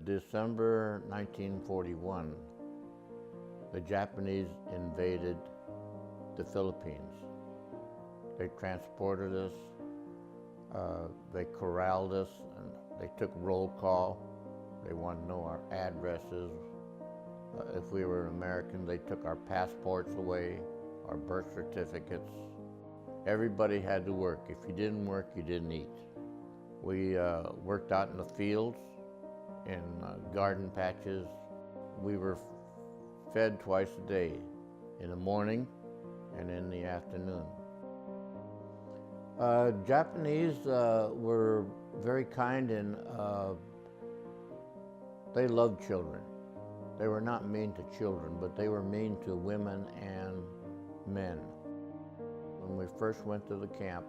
December 1941, the Japanese invaded the Philippines. They transported us, they corralled us, and they took roll call. They wanted to know our addresses. If we were American, they took our passports away, our birth certificates. Everybody had to work. If you didn't work, you didn't eat. We worked out in the fields, in garden patches. We were fed twice a day, in the morning and in the afternoon. Japanese were very kind, and they loved children. They were not mean to children, but they were mean to women and men. When we first went to the camp,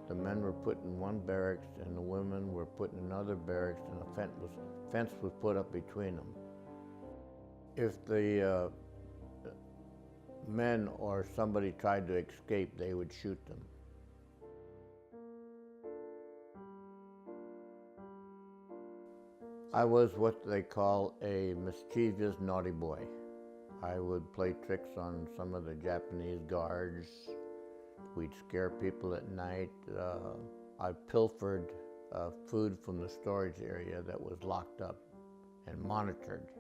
the men were put in one barracks and the women were put in another barracks, and a fence was put up between them. If the men or somebody tried to escape, they would shoot them. I was what they call a mischievous naughty boy. I would play tricks on some of the Japanese guards. We'd scare people at night. I pilfered food from the storage area that was locked up and monitored.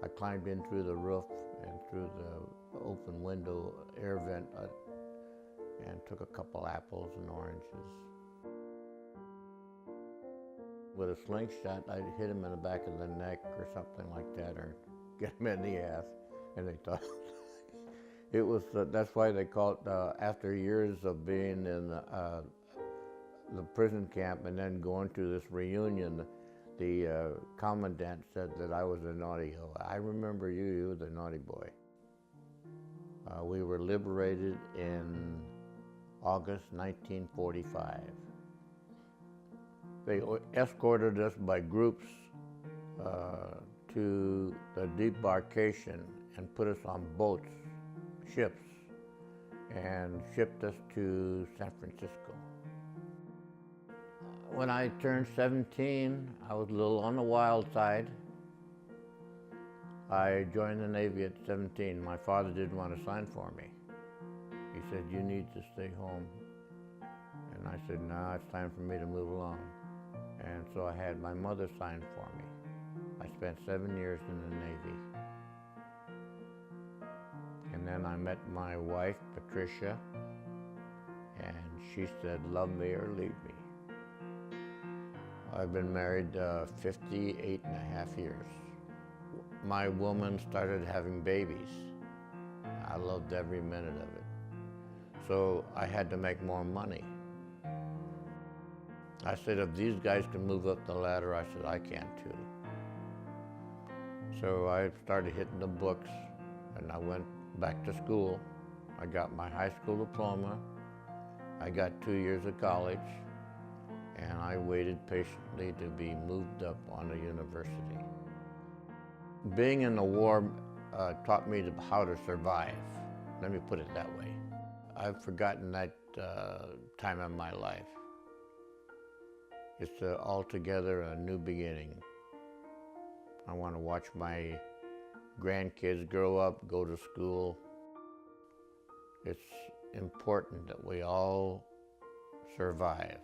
I climbed in through the roof and through the open window air vent and took a couple apples and oranges. With a slingshot, I'd hit him in the back of the neck or something like that, or get him in the ass, and they thought it was. That's why they call it. After years of being in the prison camp and then going to this reunion, the commandant said that I was a naughty. I remember you. You were the naughty boy. We were liberated in August 1945. They escorted us by groups to the debarkation and put us on boats, ships, and shipped us to San Francisco. When I turned 17, I was a little on the wild side. I joined the Navy at 17. My father didn't want to sign for me. He said, "You need to stay home." And I said, "No, it's time for me to move along." And so I had my mother sign for me. I spent 7 years in the Navy. And then I met my wife, Patricia, and she said, "Love me or leave me." I've been married 58 and a half years. My woman started having babies. I loved every minute of it. So I had to make more money. I said, if these guys can move up the ladder, I said, I can too. So I started hitting the books, and I went back to school. I got my high school diploma. I got 2 years of college, and I waited patiently to be moved up on a university. Being in the war taught me how to survive. Let me put it that way. I've forgotten that time in my life. It's altogether a new beginning. I want to watch my grandkids grow up, go to school. It's important that we all survive.